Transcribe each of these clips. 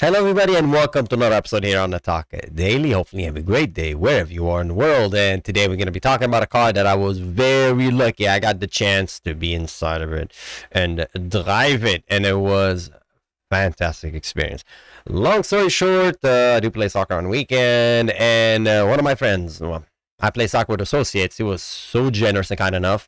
Hello, everybody, and welcome to another episode here on the Talk Daily. Hopefully, you have a great day wherever you are in the world. And today, we're going to be talking about a car that I was very lucky. I got the chance to be inside of it and drive it, and it was a fantastic experience. Long story short, I do play soccer on the weekend, and one of my friends, well, I play soccer with associates. He was so generous and kind enough.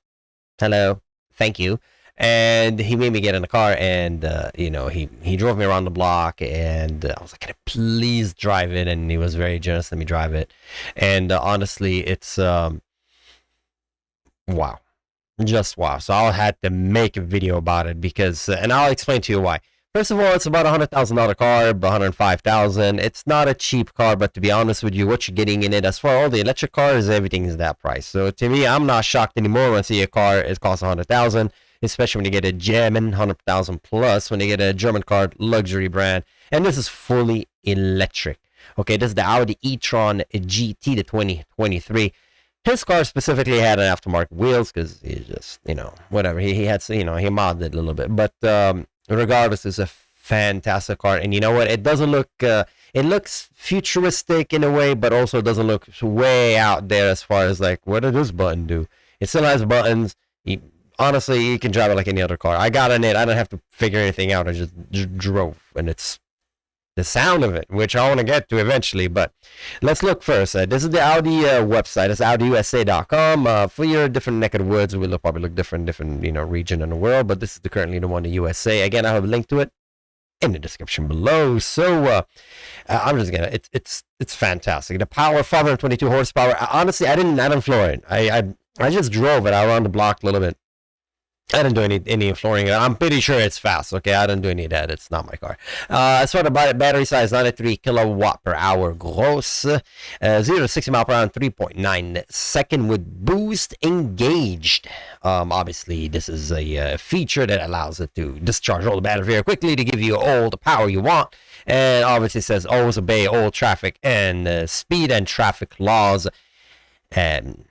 Hello, thank you. And he made me get in the car, and he drove me around the block, and I was like, can I please drive it? And he was very generous, let me drive it. And honestly, it's wow, just wow. So I had to make a video about it because and I'll explain to you why. First of all, it's about $100,000 car, $105,000. It's not a cheap car, but to be honest with you, what you're getting in it, as far as all the electric cars, everything is that price. So to me, I'm not shocked anymore when I see a car it costs $100,000, especially when you get a German 100,000 plus, when you get a German car luxury brand, and this is fully electric. Okay, this is the Audi e-tron GT, the 2023. His car specifically had an aftermarket wheels because he just, whatever. He had, he modded it a little bit, but regardless, it's a fantastic car. And you know what? It doesn't look, it looks futuristic in a way, but also doesn't look way out there as far as like, what does this button do? It still has buttons. Honestly, you can drive it like any other car. I got in it. I don't have to figure anything out. I just drove, and it's the sound of it, which I want to get to eventually. But let's look first. This is the Audi website. It's AudiUSA.com. For your different neck of the woods, we'll probably look different region in the world. But this is currently the one in the USA. Again, I have a link to it in the description below. So I'm just gonna. It's fantastic. The power, 522 horsepower. Honestly, I didn't floor it. I just drove it around the block a little bit. I didn't do any flooring. I'm pretty sure it's fast. Okay, I didn't do any of that. It's not my car. As far as the battery size, 93 kilowatt per hour gross. 0 to 60 mile per hour in 3.9 second with boost engaged. Obviously, this is a feature that allows it to discharge all the battery very quickly to give you all the power you want. And obviously, it says always obey all traffic and speed and traffic laws. And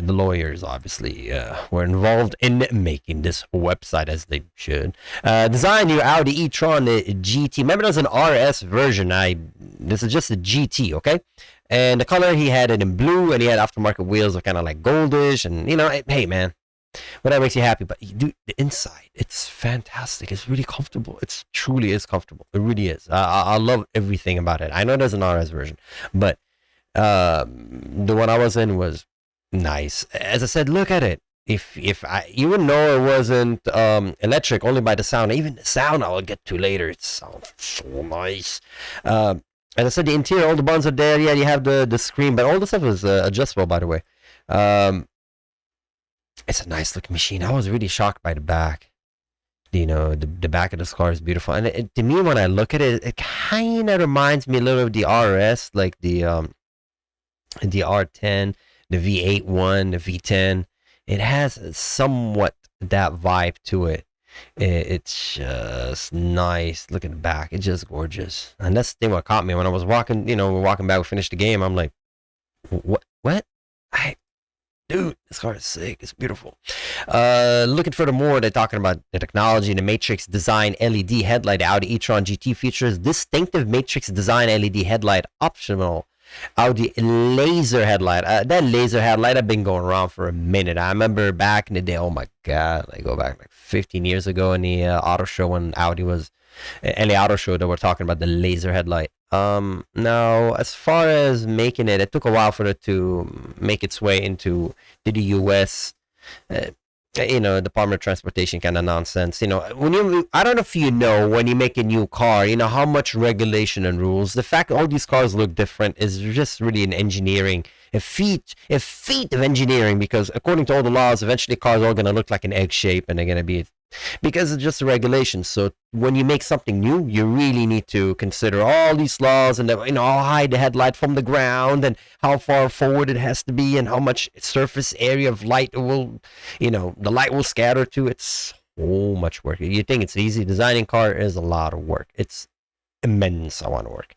the lawyers obviously were involved in making this website, as they should. Design your Audi e-tron GT. Remember, there's an RS version. This is just a GT, okay? And the color, he had it in blue, and he had aftermarket wheels, are kind of like goldish. And hey man, whatever makes you happy. But dude, the inside, it's fantastic. It's really comfortable. It truly is comfortable. It really is. I love everything about it. I know there's an RS version, but the one I was in was nice. As I said, look at it. You would know it wasn't electric only by the sound. Even the sound I'll get to later. It sounds so nice. As I said, the interior, all the buttons are there. Yeah, you have the screen, but all the stuff is adjustable, by the way. It's a nice looking machine. I was really shocked by the back. The back of this car is beautiful, and to me, when I look at it, it kind of reminds me a little of the RS, like the R10. The V8 one, the V10, it has somewhat that vibe to it. It's just nice. Look at the back. It's just gorgeous. And that's the thing what caught me when I was walking, we're walking back, we finished the game. I'm like, what? Dude, this car is sick. It's beautiful. Looking furthermore, they're talking about the technology. The Matrix Design LED headlight. The Audi e-tron GT features distinctive Matrix Design LED headlight, optional Audi laser headlight. That laser headlight have been going around for a minute. I remember back in the day. Oh my god, I go back like 15 years ago in the auto show when Audi was in the auto show. They were talking about the laser headlight. Now, as far as making it took a while for it to make its way into the US. Department of Transportation kind of nonsense. I don't know if when you make a new car, how much regulation and rules. The fact all these cars look different is just really a feat of engineering, because according to all the laws, eventually cars are all going to look like an egg shape, and they're going to be, because it's just the regulations. So when you make something new, you really need to consider all these laws, and how high the headlight from the ground, and how far forward it has to be, and how much surface area of light it will, the light will scatter to. It's so much work. You think it's easy? Designing car is a lot of work. It's immense amount of work.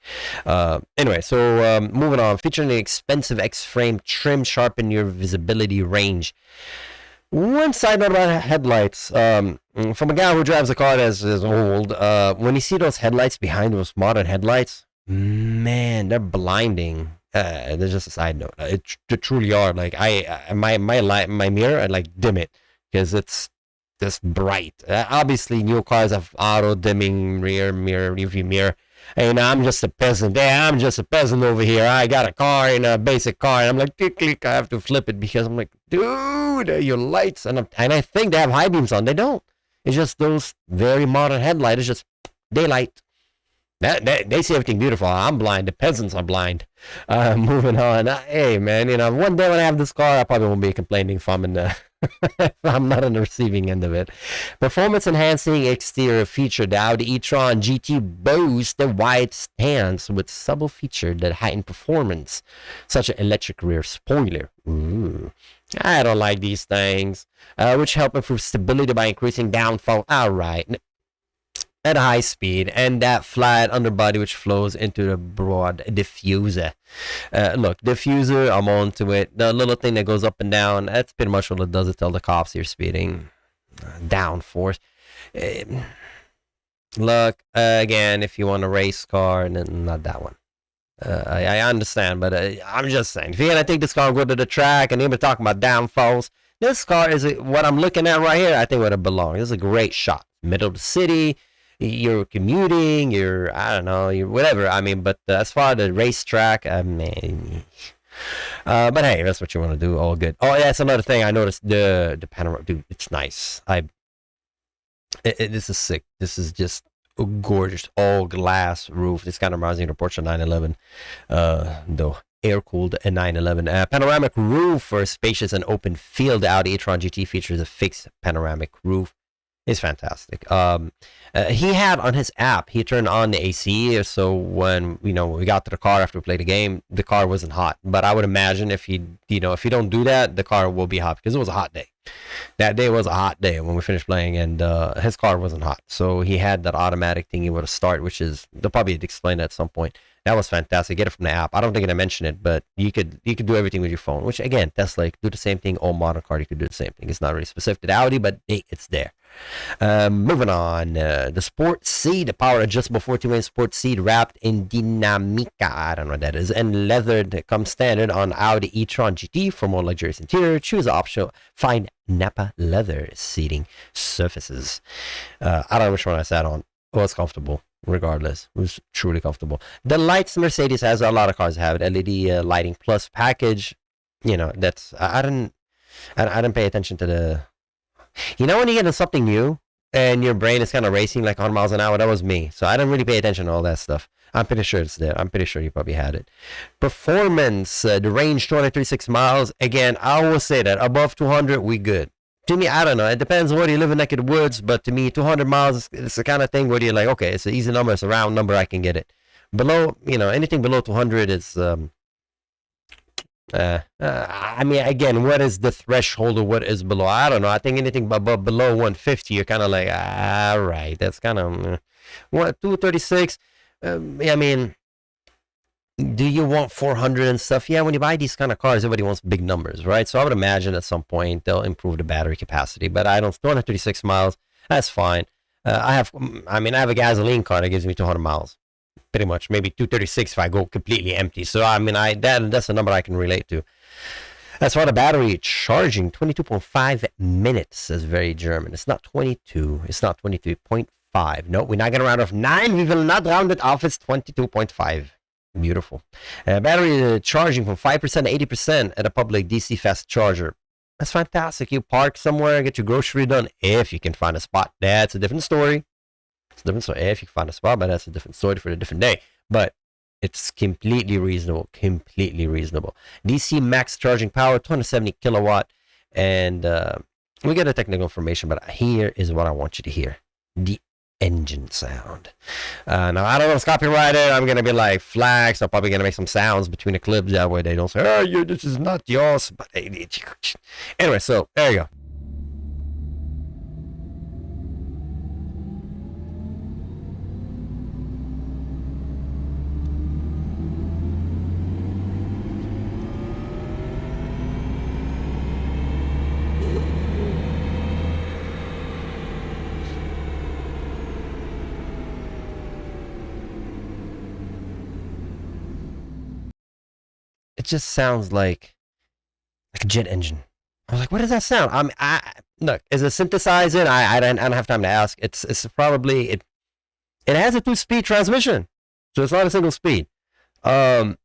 Anyway, so moving on. Featuring the expensive X-frame trim, sharpen your visibility range. One side note about headlights. From a guy who drives a car that's old, when you see those headlights behind those modern headlights, man, they're blinding. There's just a side note. They truly are. Like my light, my mirror, I like dim it because it's just bright. Obviously, new cars have auto dimming rear mirror, review mirror. And I'm just a peasant. Yeah, I'm just a peasant over here. I got a car in a basic car, and I'm like, click, click. I have to flip it because I'm like, dude, your lights, and I think they have high beams on. They don't. It's just those very modern headlights. It's just daylight. They see everything beautiful. I'm blind. The peasants are blind. Moving on. Hey, man, one day when I have this car, I probably won't be complaining if I'm in the if I'm not on the receiving end of it. Performance enhancing exterior feature. The Audi e-tron GT boasts a wide stance with subtle feature that heighten performance, such as electric rear spoiler. Ooh. I don't like these things, which help improve stability by increasing downfall. All right. At high speed, and that flat underbody which flows into the broad diffuser. Look, diffuser, I'm on to it. The little thing that goes up and down, that's pretty much all it does. It tells the cops you're speeding. Downforce. Look, again, if you want a race car, then not that one. I understand, but I'm just saying, if you're gonna take this car and go to the track and even talking about downfalls, this car is what I'm looking at right here. I think where it belongs. This is a great shot. Middle of the city. You're commuting, I don't know, you're whatever. I mean, but as far as the racetrack, man. But hey, that's what you want to do. All good. Oh, yeah, that's another thing. I noticed the panorama. Dude, it's nice. This is sick. This is just a gorgeous all glass roof. This kind of reminds me of the Porsche 911, though air-cooled 911. Panoramic roof for a spacious and open field. The Audi e-tron GT features a fixed panoramic roof. It's fantastic. He had on his app, he turned on the AC, so when we got to the car after we played the game, the car wasn't hot. But I would imagine if you don't do that, the car will be hot because it was a hot day. That day was a hot day when we finished playing, and his car wasn't hot. So he had that automatic thing he would start, which is, they'll probably explain that at some point. That was fantastic. Get it from the app. I don't think I mentioned it, but you could do everything with your phone, which again, Tesla do the same thing. All modern car, you could do the same thing. It's not really specific to the Audi, but hey, it's there. Moving on, the Sport Seat, the power adjustable 14-way Sport Seat wrapped in Dinamica, I don't know what that is, and leathered comes standard on Audi e-tron GT. For more luxurious interior, choose the optional fine Napa leather seating surfaces. I don't know which one I sat on. Well, it's comfortable. Regardless, it was truly comfortable. The lights Mercedes has, a lot of cars have it. LED lighting plus package. That's I didn't pay attention to the. When you get into something new and your brain is kind of racing like 100 miles an hour, that was me. So I didn't really pay attention to all that stuff. I'm pretty sure it's there. I'm pretty sure you probably had it. Performance, the range 236 miles. Again, I will say that above 200, we good. To me, I don't know. It depends on where you live in neck of the woods, but to me, 200 miles is the kind of thing where you're like, okay, it's an easy number, it's a round number, I can get it. Below, anything below 200 is, I mean, again, what is the threshold of what is below? I don't know. I think anything below 150, you're kind of like, all right, that's kind of, 236, I mean, do you want 400 and stuff? Yeah, when you buy these kind of cars, everybody wants big numbers, right? So I would imagine at some point they'll improve the battery capacity, but 236 miles, that's fine. I have a gasoline car that gives me 200 miles, pretty much, maybe 236 if I go completely empty. So I mean, that's a number I can relate to. As for the battery charging, 22.5 minutes is very German. It's not 22. It's not 22.5. No, we're not going to round off 9. We will not round it off. It's 22.5. Beautiful. Battery charging from 5% to 80% at a public DC fast charger. That's fantastic. You park somewhere, get your grocery done, if you can find a spot. That's a different story. It's a different story if you can find a spot, but that's a different story for a different day. But it's completely reasonable. Completely reasonable. DC max charging power, 270 kilowatt. And we get the technical information, but here is what I want you to hear. The engine sound. Now, I don't know if it's copyrighted. I'm going to be like flags. I'm probably going to make some sounds between the clips. That way they don't say, oh, this is not yours. But anyway, so there you go. just sounds like a jet engine. I was like, what does that sound? Look, is it synthesizing? I don't have time to ask. It's probably it has a 2-speed transmission, so it's not a single speed. I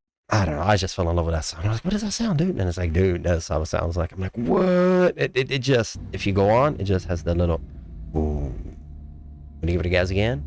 don't know. I just fell in love with that sound. I was like, what does that sound, dude? And it's like, dude, that's how it sounds like. I'm like, what? It just, if you go on, it just has the little, ooh. When you give it a gas again.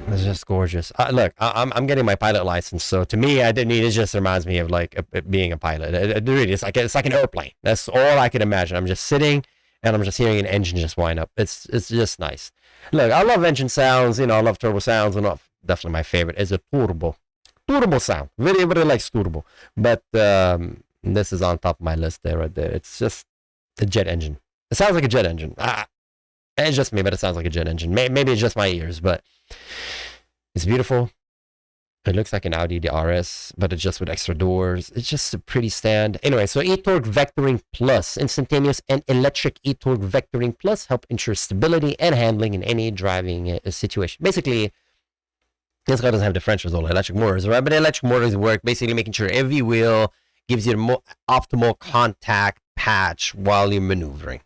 It's just gorgeous. Look, I'm getting my pilot license, so to me, I didn't need. It just reminds me of like being a pilot. Really, it's like an airplane. That's all I can imagine. I'm just sitting and I'm just hearing an engine just wind up. It's just nice. Look, I love engine sounds. You know, I love turbo sounds, and definitely my favorite is a turbo sound. Really likes turbo. But this is on top of my list there, right there. It's just a jet engine. It sounds like a jet engine. It's just me, but it sounds like a jet engine. Maybe it's just my ears, but it's beautiful. It looks like an Audi DRS, but it's just with extra doors. It's just a pretty stand. Anyway, so e-torque vectoring plus, instantaneous and electric e-torque vectoring plus help ensure stability and handling in any driving situation. Basically, this car doesn't have differentials or electric motors, right? But electric motors work basically making sure every wheel gives you the optimal contact patch while you're maneuvering.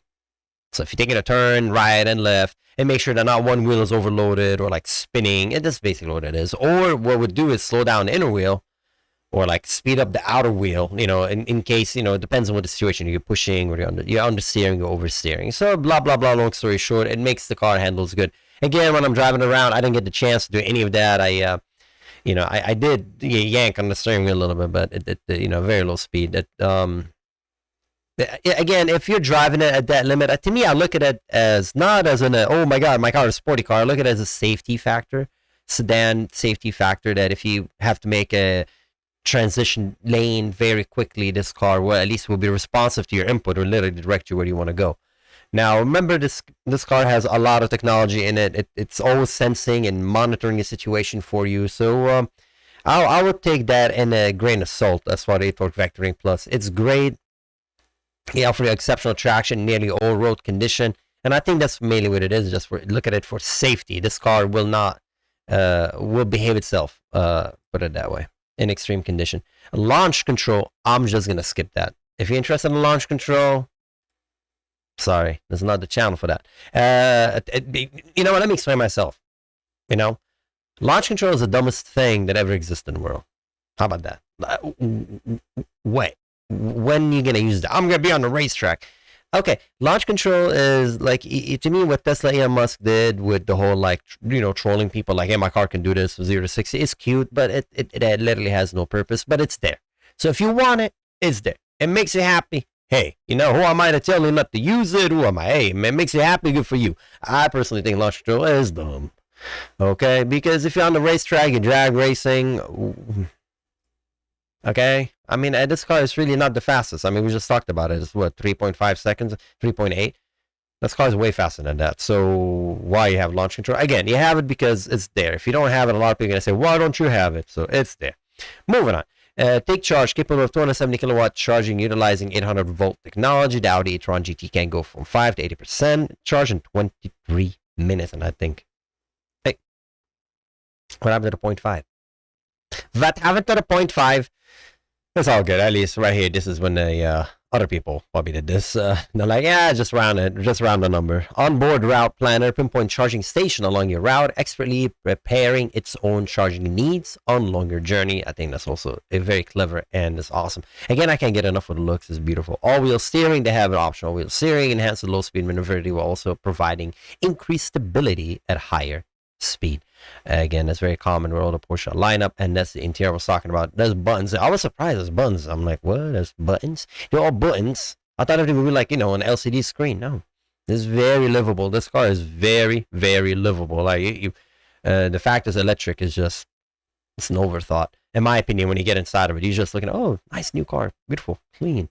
So if you're taking a turn right and left, and make sure that not one wheel is overloaded or like spinning, and that's basically what it is. Or what would do is slow down the inner wheel, or like speed up the outer wheel, you know, in case, you know, it depends on what the situation you're pushing, or you're understeering or oversteering. So blah, blah, blah, long story short, it makes the car handles good. Again, when I'm driving around, I didn't get the chance to do any of that. I did yank on the steering wheel a little bit, but it very low speed. Again, if you're driving it at that limit, to me, I look at it as not as oh my God, my car is a sporty car. I look at it as a safety factor, sedan safety factor, that if you have to make a transition lane very quickly, this car will at least be responsive to your input or literally direct you where you want to go. Now, remember, this car has a lot of technology in it. It's always sensing and monitoring a situation for you. So I would take that in a grain of salt as far as e-torque vectoring plus. It's great. Yeah, for exceptional traction, nearly all road condition, and I think that's mainly what it is. Just for look at it for safety. This car will not will behave itself. Put it that way. In extreme condition, launch control. I'm just gonna skip that. If you're interested in launch control, sorry, there's not the channel for that. You know what? Let me explain myself. You know, launch control is the dumbest thing that ever existed in the world. How about that? Wait. When you gonna use that? I'm gonna be on the racetrack. Okay, launch control is like, to me, what Tesla Elon Musk did with the whole, like, trolling people, like, hey, my car can do this from 0 to 60. It's cute, but it literally has no purpose, but it's there. So if you want it, it's there. It makes you happy. Hey, who am I to tell you not to use it? Who am I? Hey, it makes you happy, good for you. I personally think launch control is dumb. Okay, because if you're on the racetrack, you're drag racing. Okay, I mean, this car is really not the fastest. I mean, we just talked about it. It's what, 3.5 seconds, 3.8. This car is way faster than that. So why you have launch control? Again, you have it because it's there. If you don't have it, a lot of people are gonna say, why don't you have it? So it's there. Moving on. Take charge, capable of 270 kilowatt charging, utilizing 800 volt technology. The Audi e-tron GT can go from 5 to 80% charge in 23 minutes. And I think, hey, what happened to the 0.5? What happened to the 0.5? It's all good. At least right here, this is when the other people probably did this. They're like, yeah, just round the number. Onboard route planner, pinpoint charging station along your route, expertly preparing its own charging needs on longer journey. I think that's also very clever and it's awesome. Again, I can't get enough of the looks. It's beautiful. All-wheel steering, they have an optional wheel steering, enhanced low-speed maneuverability while also providing increased stability at higher speed. Again, that's very common with all the Porsche lineup, and that's the interior I was talking about. There's buttons. I was surprised there's buttons. I'm like, what? There's buttons? They're all buttons. I thought everything would be like, an LCD screen. No, it's very livable. This car is very, very livable. Like, the fact it's electric is just, it's an overthought. In my opinion, when you get inside of it, you're just looking, oh, nice new car, beautiful, clean.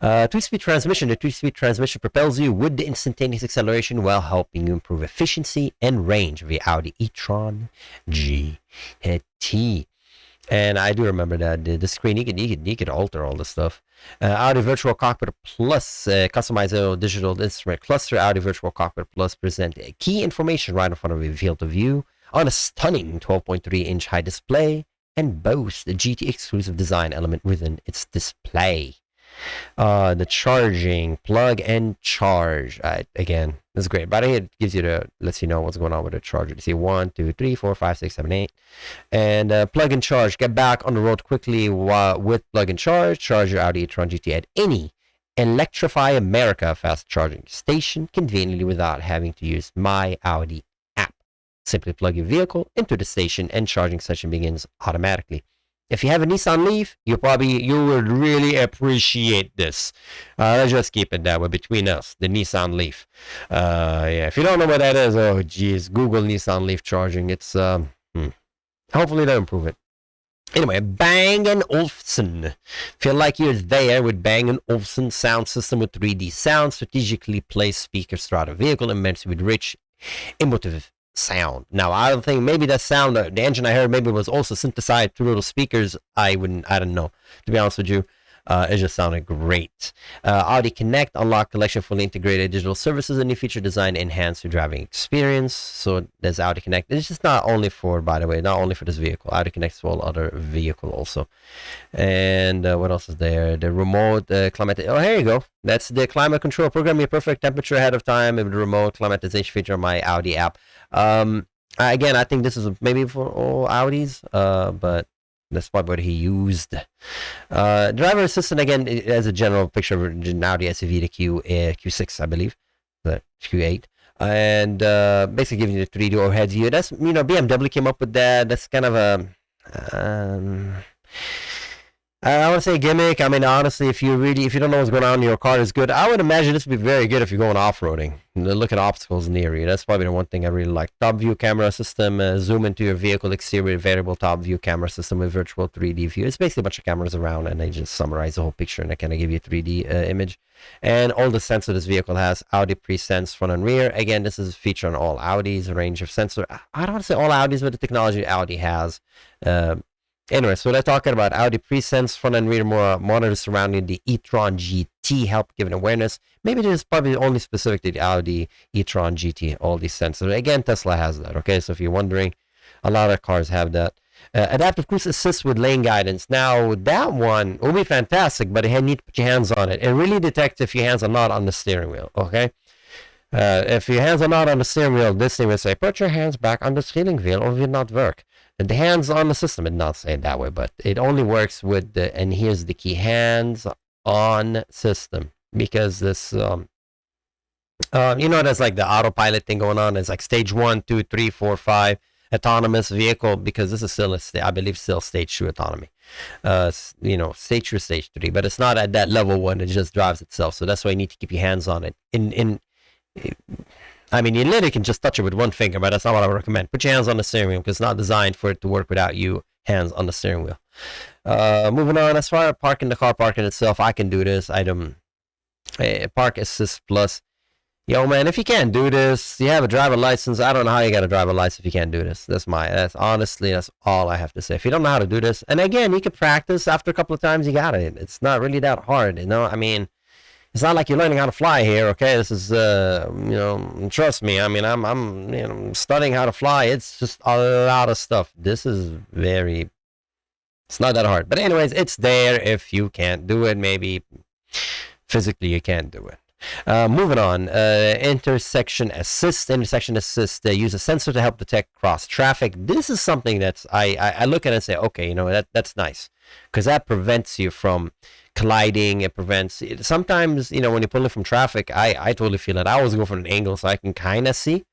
Two-speed transmission. The two-speed transmission propels you with the instantaneous acceleration while helping you improve efficiency and range of the Audi e-tron GT. And I do remember that the screen you could alter all the stuff. Audi Virtual Cockpit Plus, customizable digital instrument cluster. Audi Virtual Cockpit Plus present key information right in front of a field of view on a stunning 12.3-inch high display, and boasts the GT exclusive design element within its display. The charging, plug and charge. Again, this is great. But it gives you lets you know what's going on with the charger. You see 1, 2, 3, 4, 5, 6, 7, 8. And plug and charge. Get back on the road quickly with plug and charge. Charge your Audi e-tron GT at any Electrify America fast charging station conveniently without having to use My Audi app. Simply plug your vehicle into the station and charging session begins automatically. If you have a Nissan Leaf, you would really appreciate this. Let's just keep it that way between us, the Nissan Leaf. Yeah, if you don't know what that is, oh geez, Google Nissan Leaf charging. It's hopefully they'll improve it. Anyway, Bang & Olufsen. Feel like you're there with Bang & Olufsen sound system with 3D sound, strategically placed speakers throughout the vehicle, immersed with rich, emotive sound. Now, I don't think maybe that sound, the engine I heard, maybe was also synthesized through those speakers. I don't know, to be honest with you. It just sounded great. Audi Connect, unlock collection fully integrated digital services, a new feature designed to enhance your driving experience. So there's Audi Connect. It's just not only for, by the way, not only for this vehicle. Audi Connects for all other vehicle also. And what else is there? The remote climate. Oh, here you go. That's the climate control. Program your perfect temperature ahead of time with the remote climatization feature on My Audi app. Again, I think this is maybe for all Audis, but that's probably what he used. Driver assistant, again, as a general picture of an Audi SUV, the Q6, I believe, the Q8. And basically giving you the 3D overhead view. That's, BMW came up with that. That's kind of a, I want to say gimmick. I mean, honestly, if you don't know what's going on in your car, is good. I would imagine this would be very good if you're going off-roading. Look at obstacles near you. That's probably the one thing I really like. Top view camera system, zoom into your vehicle exterior, variable top view camera system with virtual 3D view. It's basically a bunch of cameras around, and they just summarize the whole picture, and they kind of give you a 3D image. And all the sensors this vehicle has, Audi pre-sense front and rear. Again, this is a feature on all Audis, a range of sensor. I don't want to say all Audis, but the technology Audi has. Anyway, so they're talking about Audi pre-sense front and rear monitors surrounding the e-tron GT, help giving awareness. Maybe this is probably only specific to the Audi e-tron GT, all these sensors. Again, Tesla has that, okay? So if you're wondering, a lot of cars have that. Adaptive Cruise Assist with lane guidance. Now, that one will be fantastic, but you need to put your hands on it. It really detects if your hands are not on the steering wheel, okay? If your hands are not on the steering wheel, this thing will say, put your hands back on the steering wheel or it will not work. The hands on the system, it not say it that way, but it only works with the, and here's the key, hands on system, because this, there's like the autopilot thing going on. It's like stage 1, 2, 3, 4, 5 autonomous vehicle, because this is still, I believe, still stage 2 autonomy. Stage 2, stage 3, but it's not at that level 1. It just drives itself. So that's why you need to keep your hands on it. I mean, you literally can just touch it with one finger, but that's not what I would recommend. Put your hands on the steering wheel, because it's not designed for it to work without you hands on the steering wheel. Moving on, as far as parking the car, parking itself, I can do this. Park Assist Plus. Yo, man, if you can't do this, you have a driver license. I don't know how you got a driver license if you can't do this. That's honestly, that's all I have to say. If you don't know how to do this, and again, you can practice after a couple of times, you got it. It's not really that hard, I mean, it's not like you're learning how to fly here, okay? This is, trust me. I mean, I'm studying how to fly. It's just a lot of stuff. This is it's not that hard. But anyways, it's there. If you can't do it, maybe physically you can't do it. Moving on, intersection assist. Use a sensor to help detect cross traffic. This is something that's, I look at it and say, okay, that's nice, because that prevents you from colliding. It prevents, sometimes, when you're pulling from traffic, I totally feel it. I always go from an angle so I can kind of see.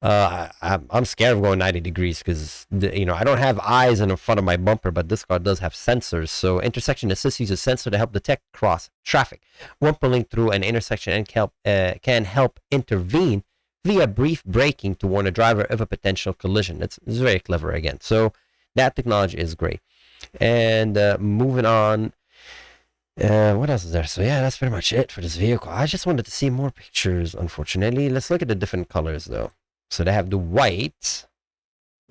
I'm scared of going 90 degrees because, I don't have eyes in the front of my bumper, but this car does have sensors. So intersection assist uses a sensor to help detect cross traffic when pulling through an intersection, and can help intervene via brief braking to warn a driver of a potential collision. It's very clever again. So that technology is great. And moving on, what else is there? So yeah, that's pretty much it for this vehicle. I just wanted to see more pictures, unfortunately. Let's look at the different colors though. So they have the white,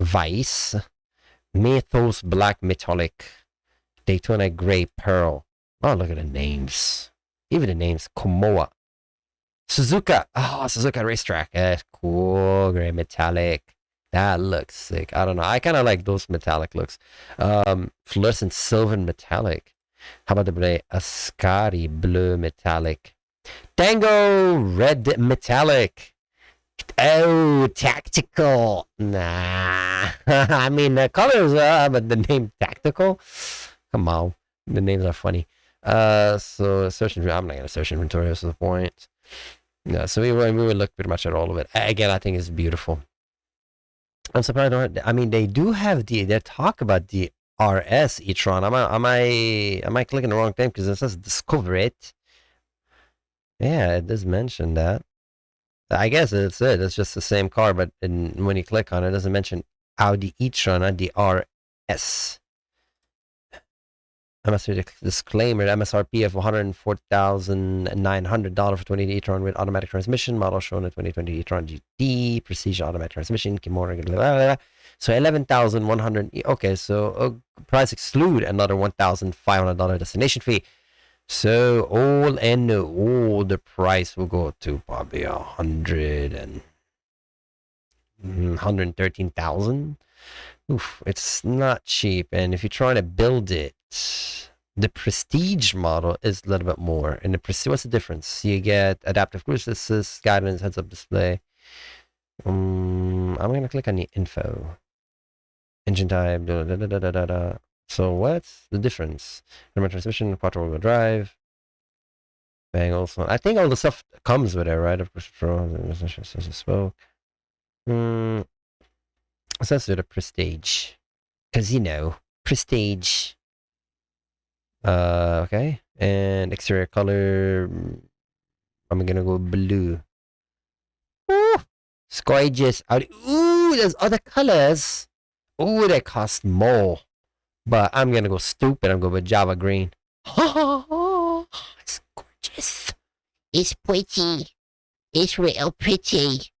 Vice, Mythos Black Metallic. Daytona Gray Pearl. Oh, look at the names. Even the names. Komoa. Suzuka. Oh, Suzuka Racetrack. That's cool. Gray Metallic. That looks sick. I don't know. I kind of like those metallic looks. Fluorescent Silver Metallic. How about the Ascari Blue Metallic? Tango Red Metallic. Oh, tactical. Nah. I mean, the colors, but the name tactical? Come on. The names are funny. So search inventory. I'm not going to search inventory. That's the point. No, so we would look pretty much at all of it. Again, I think it's beautiful. I'm surprised. I mean, they do have they talk about the RS e-tron. Am I clicking the wrong thing? Because it says discover it. Yeah, it does mention that. I guess it's it. It's just the same car, but when you click on it, it doesn't mention Audi e-tron and the RS. MSRP disclaimer: MSRP of $104,900 for 20 e-tron with automatic transmission. Model shown in 2020 e-tron GT precision automatic transmission. Kimura, blah, blah, blah. So 11,100. Okay, so price exclude another $1,500 destination fee. So all in all, the price will go to probably 113,000. Oof, it's not cheap. And if you're trying to build it, the Prestige model is a little bit more. And the Prestige, what's the difference? You get adaptive cruise assist, guidance, heads-up display. I'm gonna click on the info. Engine type. Da, da, da, da, da, da. So what's the difference? Remote transmission, quattro-wheel drive. Bang also. I think all the stuff comes with it, right? Of course, spoke. Let's do the Prestige. Because, you know, Prestige. Okay. And exterior color. I'm gonna go blue. Ooh! It's gorgeous. Ooh, there's other colors. Ooh, they cost more. But I'm gonna go stupid. I'm going with Java green. Oh, it's gorgeous. It's pretty. It's real pretty.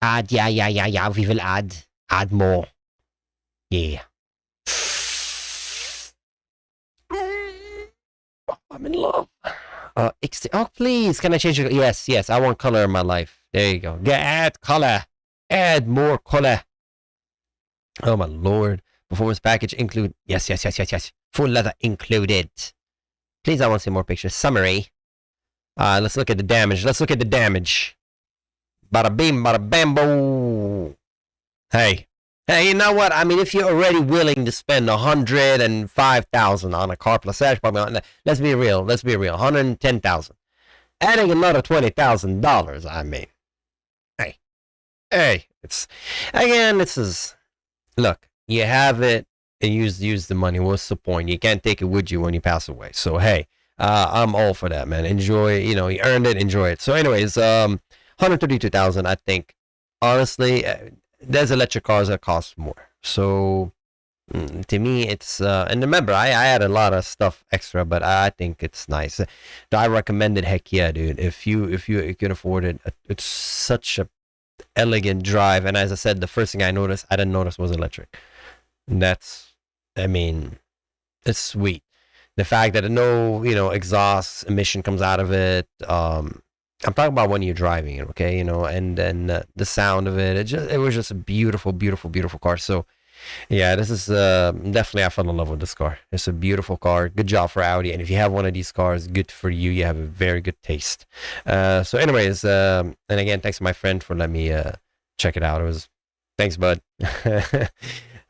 Add, yeah. We will add more. Yeah. I'm in love. Oh, please, can I change it? Yes. I want color in my life. There you go. Add color. Add more color. Oh my lord. Performance package include. Yes. Full leather included. Please, I want to see more pictures. Summary. Let's look at the damage. Bada bing, bada bambo. Hey, you know what? I mean, if you're already willing to spend $105,000 on a car plus edge, probably let's be real. $110,000. Adding another $20,000. I mean, hey, it's again. This is look. You have it and use the money. What's the point? You can't take it with you when you pass away. So hey, I'm all for that, man. Enjoy. You know, you earned it. Enjoy it. So, anyways, 132,000. I think honestly, there's electric cars that cost more. So to me, it's and remember, I had a lot of stuff extra, but I think it's nice. Do I recommend it? Heck yeah, dude. If you can afford it, it's such a elegant drive. And as I said, the first thing I didn't notice was electric. And that's, I mean, it's sweet. The fact that no, exhaust emission comes out of it. I'm talking about when you're driving it, okay, and then the sound of it. It was just a beautiful car. So yeah, this is definitely, I fell in love with this car. It's a beautiful car. Good job for Audi. And if you have one of these cars, good for you. You have a very good taste. So anyways, and again, thanks to my friend for letting me check it out. Thanks, bud.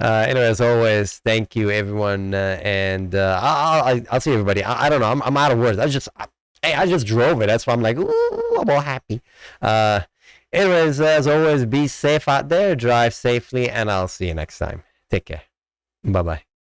Anyway, as always, thank you, everyone, and I'll see everybody. I don't know. I'm out of words. I just drove it. That's why I'm like, ooh, I'm all happy. Anyways, as always, be safe out there, drive safely, and I'll see you next time. Take care. Bye-bye.